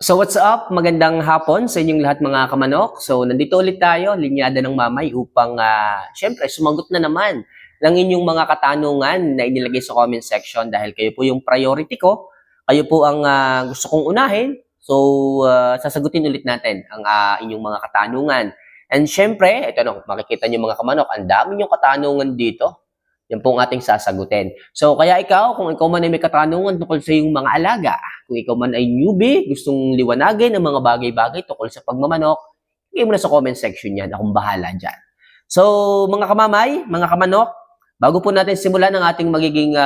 So what's up? Magandang hapon sa inyong lahat mga kamanok. So nandito ulit tayo, Linyada ng Mamay, upang syempre sumagot na naman ng inyong mga katanungan na inilagay sa comment section dahil kayo po yung priority ko. Kayo po ang gusto kong unahin. So sasagutin ulit natin ang inyong mga katanungan. And syempre, ito no, makikita niyo mga kamanok, ang dami niyong katanungan dito. Yan po ang ating sasagutin. So, kaya ikaw, kung ikaw man ay may katanungan tungkol sa iyong mga alaga, kung ikaw man ay newbie, gustong liwanagin ang mga bagay-bagay tungkol sa pagmamanok, higay mo na sa comment section yan. Akong bahala dyan. So, mga kamamay, mga kamanok, bago po natin simulan ang ating magiging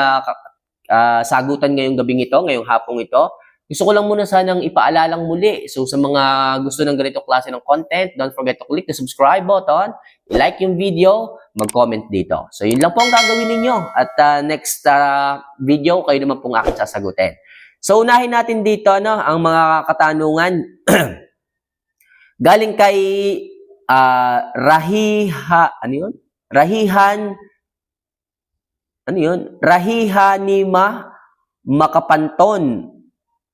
sagutan ngayong gabing ito, ngayong hapong ito, gusto ko lang muna sanang ipaalalang muli. So, sa mga gusto ng ganito klase ng content, don't forget to click the subscribe button, i-like yung video, mag-comment dito. So, yun lang po ang gagawin ninyo. At next video, kayo naman pong aking sasagutin. So, unahin natin dito ang mga katanungan. Galing kay Rahihanima Makapanton.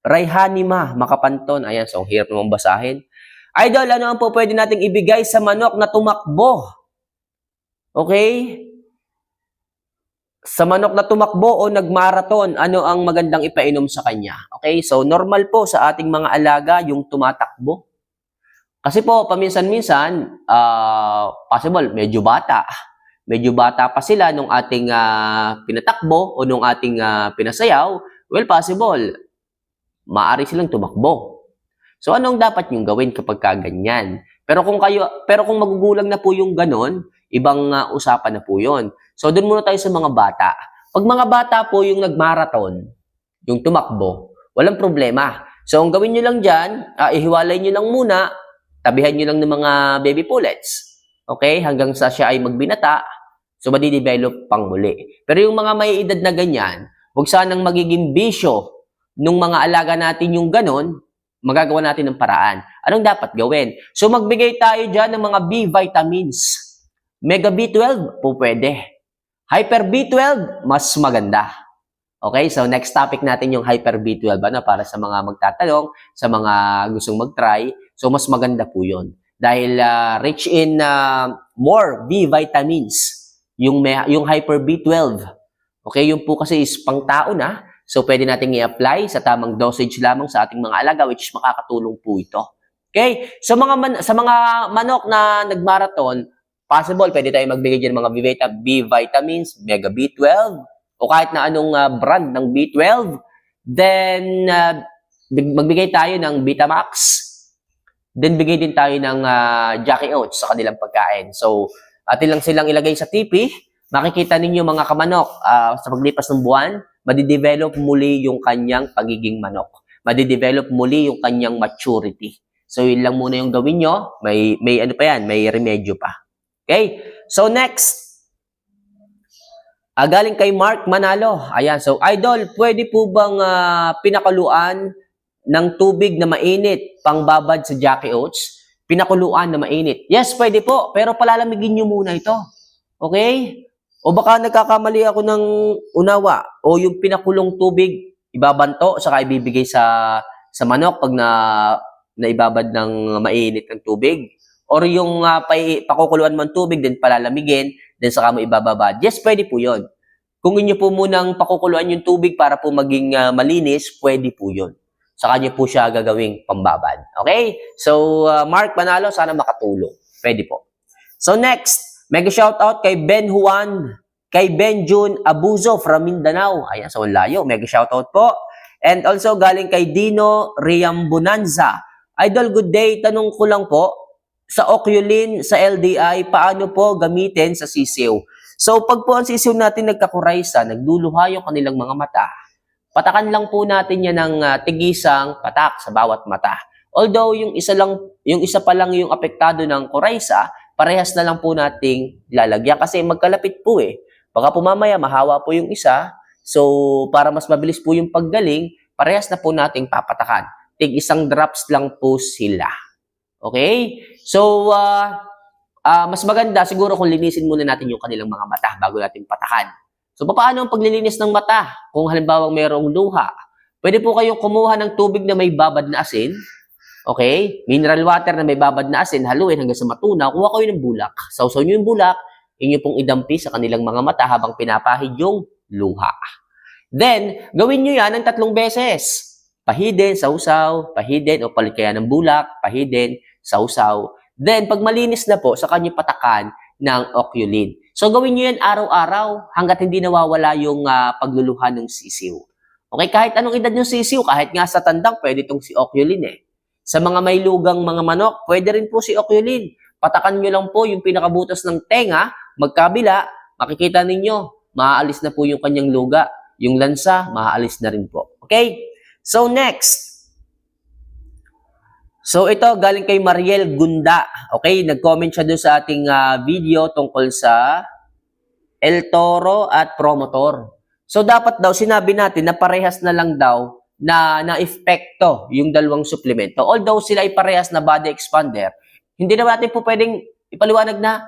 Rayhanima Makapanton. Ayan, so hirap naman basahin. Idol, ano ang po pwede nating ibigay sa manok na tumakbo? Okay? Sa manok na tumakbo o nagmaraton, ano ang magandang ipainom sa kanya? Okay? So, normal po sa ating mga alaga yung tumatakbo. Kasi po, paminsan-minsan, possible, medyo bata. Medyo bata pa sila nung ating pinatakbo o nung ating pinasayaw. Well, possible, maaari silang tumakbo. So, anong dapat yung gawin kapag ganyan? Pero kung magugulang na po yung ganon, ibang usapan na po yun. So, doon muna tayo sa mga bata. Pag mga bata po yung nagmaraton, yung tumakbo, walang problema. So, ang gawin nyo lang dyan, ihiwalay nyo lang muna, tabihan nyo lang ng mga baby pullets. Okay? Hanggang sa siya ay magbinata, so madidevelop pang muli. Pero yung mga may edad na ganyan, huwag sanang magiging bisyo nung mga alaga natin yung ganon, magagawa natin ng paraan. Anong dapat gawin? So, magbigay tayo dyan ng mga B vitamins. Mega B12 po pwede. Hyper B12, mas maganda. Okay, so next topic natin yung Hyper B12 para sa mga magtatanong, sa mga gustong mag-try. So, mas maganda po yun. Dahil rich in more B vitamins, yung Hyper B12. Okay, yung po kasi is pang tao na. So, pwede natin i-apply sa tamang dosage lamang sa ating mga alaga, which is makakatulong po ito. Okay? So, sa mga manok na nagmaraton, possible, pwede tayo magbigay dyan ng mga B vitamins, Mega B12, o kahit na anong brand ng B12. Then, magbigay tayo ng Vitamax. Then, bigay din tayo ng Jackie Oats sa kanilang pagkain. So, atin lang silang ilagay sa TV. Makikita ninyo mga kamanok, sa paglipas ng buwan, madidevelop muli yung kanyang pagiging manok. Madidevelop muli yung kanyang maturity. So, yun lang muna yung gawin nyo. May ano pa yan, may remedyo pa. Okay? So, next. Galing kay Mark Manalo. Ayan. So, Idol, pwede po bang pinakuluan ng tubig na mainit pangbabad sa Jackie Oats? Pinakuluan na mainit. Yes, pwede po. Pero palalamigin nyo muna ito. Okay? O baka nagkakamali ako ng unawa. O yung pinakulong tubig, ibabanto, saka ibibigay sa manok pag naibabad ng mainit ng tubig. Or yung pakukuluan mo ng tubig, then palalamigin, then saka mo ibababad. Yes, pwede po yun. Kung inyo po munang pakukuluan yung tubig para po maging malinis, pwede po yun. Saka nyo po siya gagawing pambabad. Okay? So, Mark Manalo, sana makatulong. Pwede po. So, next. Mega shoutout kay Ben Juan, kay Ben June Abuzo from Mindanao. Ayan, so layo. Mega shoutout po. And also galing kay Dino Riambonanza. Idol, good day. Tanong ko lang po, sa Oculin, sa LDI, paano po gamitin sa sisiw? So, pag po ang sisiw natin nagkakuraysa, nagduluha yung kanilang mga mata, patakan lang po natin yan ng tigisang patak sa bawat mata. Although, yung isa pa lang yung apektado ng kuraysa, parehas na lang po nating lalagyan kasi magkalapit po eh. Baka po mamaya mahawa po yung isa. So, para mas mabilis po yung paggaling, parehas na po nating papatakan. Isang drops lang po sila. Okay? So, mas maganda siguro kung linisin muna natin yung kanilang mga mata bago natin patakan. So, paano ang paglilinis ng mata? Kung halimbawa mayroong luha, Pwede po kayong kumuha ng tubig na may babad na asin. Okay? Mineral water na may babad na asin, haluin hanggang sa matunaw, kuha kayo ng bulak. Sausaw nyo yung bulak, inyo pong idampi sa kanilang mga mata habang pinapahid yung luha. Then, gawin nyo yan ng 3 beses. Pahidin, sausaw, pahidin, o palit kaya ng bulak, pahidin, sausaw. Then, pag malinis na po, saka nyo patakan ng Oculin. So, gawin nyo yan araw-araw hanggat hindi nawawala yung pagluluha ng sisiw. Okay, kahit anong edad yung sisiw, kahit nga sa tandang, pwede itong si Oculin eh. Sa mga may lugang mga manok, pwede rin po si Oculin. Patakan nyo lang po yung pinakabutas ng tenga, magkabila, makikita ninyo, maaalis na po yung kanyang luga. Yung lansa, maaalis na rin po. Okay? So, next. So, ito, galing kay Mariel Gunda. Okay? Nag-comment siya doon sa ating video tungkol sa El Toro at Promotor. So, dapat daw, sinabi natin na parehas na lang daw na-epekto yung dalawang suplemento. Although sila ay parehas na body expander, hindi na natin po pwedeng ipaliwanag na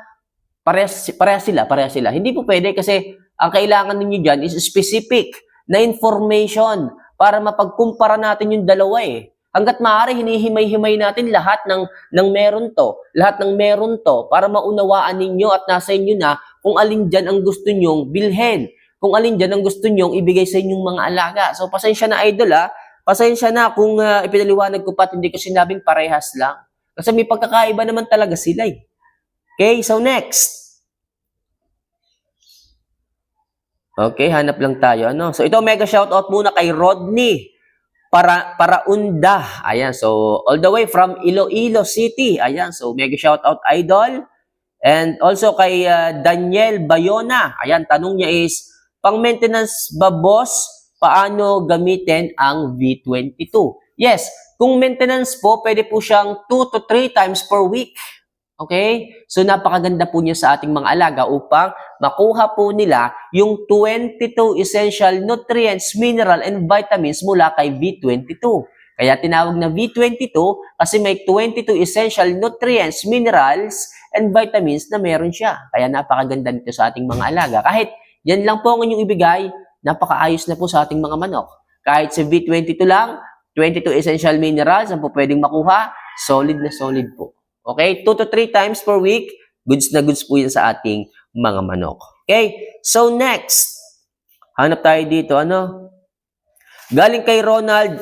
parehas sila. Hindi po pwede kasi ang kailangan ninyo dyan is specific na information para mapagkumpara natin yung dalawa eh. Hanggat maaari, hinihimay-himay natin lahat ng meron to para maunawaan ninyo at nasa inyo na kung alin dyan ang gusto nyong bilhin. Kung alin dyan ang gusto nyong ibigay sa inyong mga alaga. So, pasensya na idol Pasensya na kung ipinaliwanag ko pa at hindi ko sinabing parehas lang. Kasi may pagkakaiba naman talaga sila eh. Okay, so next. Okay, hanap lang tayo. So, ito mega shoutout muna kay Rodney Paraunda. Ayan, so all the way from Iloilo City. Ayan, so mega shoutout idol. And also kay Daniel Bayona. Ayan, tanong niya is, pang-maintenance ba, boss, paano gamitin ang V22? Yes, kung maintenance po, pwede po siyang 2 to 3 times per week. Okay? So, napakaganda po niya sa ating mga alaga upang makuha po nila yung 22 essential nutrients, mineral, and vitamins mula kay V22. Kaya tinawag na V22 kasi may 22 essential nutrients, minerals, and vitamins na meron siya. Kaya napakaganda nito sa ating mga alaga. Kahit yan lang po ang inyong ibigay, napakaayos na po sa ating mga manok. Kahit sa V22 lang, 22 essential minerals ang po pwedeng makuha, solid na solid po. Okay? 2 to 3 times per week, goods na goods po yan sa ating mga manok. Okay? So next, hanap tayo dito, galing kay Ronald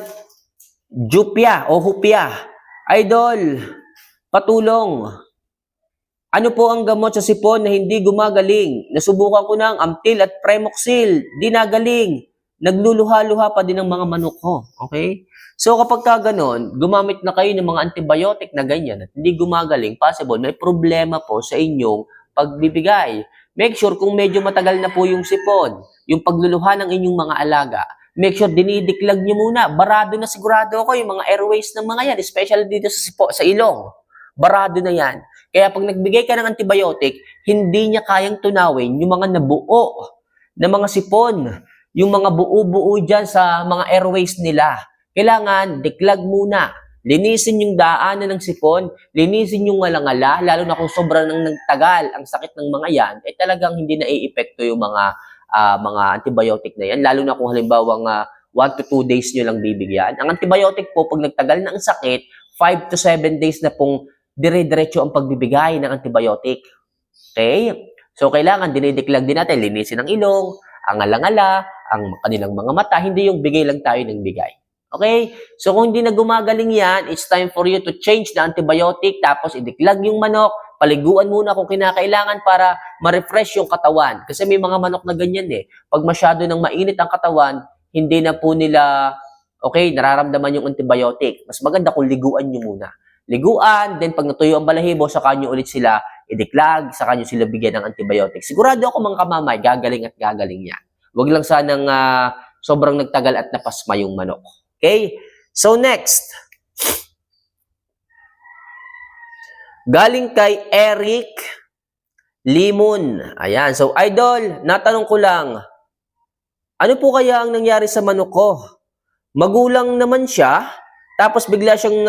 Jupia o Hupia. Idol, patulong. Ano po ang gamot sa sipon na hindi gumagaling? Nasubukan ko ng Amtil at Premoxil. Di nagaling. Nagluluha-luha pa din ang mga manok ko. Okay? So kapag ka ganon, gumamit na kayo ng mga antibiotic na ganyan at hindi gumagaling, possible may problema po sa inyong pagbibigay. Make sure kung medyo matagal na po yung sipon, yung pagluluha ng inyong mga alaga, make sure dinidiklag nyo muna. Barado na sigurado ako yung mga airways ng mga yan, especially dito sa ilong. Barado na yan. Kaya pag nagbigay ka ng antibiotic, hindi niya kayang tunawin yung mga nabuo na mga sipon, yung mga buo-buo dyan sa mga airways nila. Kailangan, diklag muna. Linisin yung daanan ng sipon, linisin yung ngalangala, lalo na kung sobrang nang nagtagal ang sakit ng mga yan, talagang hindi na i-epekto yung mga antibiotic na yan, lalo na kung halimbawa 1 to 2 days nyo lang bibigyan. Ang antibiotic po, pag nagtagal na ang sakit, 5 to 7 days na pong dire-diretso ang pagbibigay ng antibiotic. Okay? So, kailangan dinidiklag din natin, linisin ang ilong, ang alangala, ang kanilang mga mata, hindi yung bigay lang tayo ng bigay. Okay? So, kung hindi na gumagaling yan, it's time for you to change the antibiotic, tapos idiklag yung manok, paliguan muna kung kinakailangan para ma-refresh yung katawan. Kasi may mga manok na ganyan eh. Pag masyado nang mainit ang katawan, hindi na po nila, nararamdaman yung antibiotic. Mas maganda kung liguan nyo muna. Liguan, then pag natuyo ang balahibo, saka nyo ulit sila idiklag, saka nyo sila bigyan ng antibiotic. Sigurado ako mga kamamay, gagaling at gagaling yan. Huwag lang sanang sobrang nagtagal at napasma yung manok. Okay? So next, galing kay Eric Limon. Ayan. So idol, natanong ko lang, ano po kaya ang nangyari sa manok ko? Magulang naman siya, tapos bigla siyang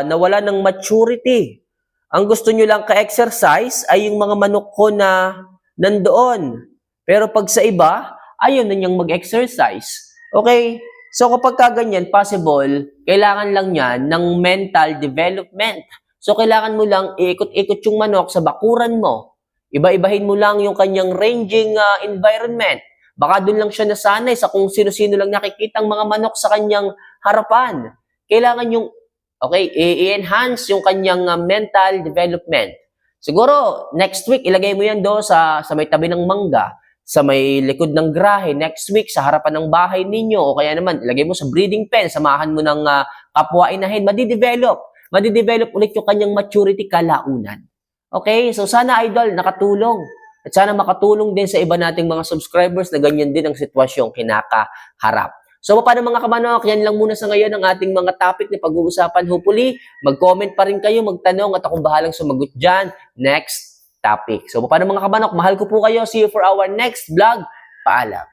nawala ng maturity. Ang gusto nyo lang ka-exercise ay yung mga manok ko na nandoon. Pero pag sa iba, ayaw na niyang mag-exercise. Okay? So kapag ganyan, possible, kailangan lang niya ng mental development. So kailangan mo lang iikot-ikot yung manok sa bakuran mo. Iba-ibahin mo lang yung kanyang ranging environment. Baka doon lang siya nasanay sa kung sino-sino lang nakikitang mga manok sa kanyang harapan. Kailangan yung, okay, i-enhance yung kanyang mental development. Siguro, next week, ilagay mo yan doon sa may tabi ng mangga, sa may likod ng grahe. Next week, sa harapan ng bahay ninyo, o kaya naman, ilagay mo sa breeding pen, samahan mo ng kapwa-inahin, madidevelop ulit yung kanyang maturity kalaunan. Okay? So, sana, idol, nakatulong. At sana makatulong din sa iba nating mga subscribers na ganyan din ang sitwasyong kinakaharap. So, paano mga kamanok? Yan lang muna sa ngayon ang ating mga topic na pag-uusapan. Hopefully, mag-comment pa rin kayo, magtanong at akong bahalang sumagot dyan. Next topic. So, paano mga kamanok? Mahal ko po kayo. See you for our next vlog. Paalam.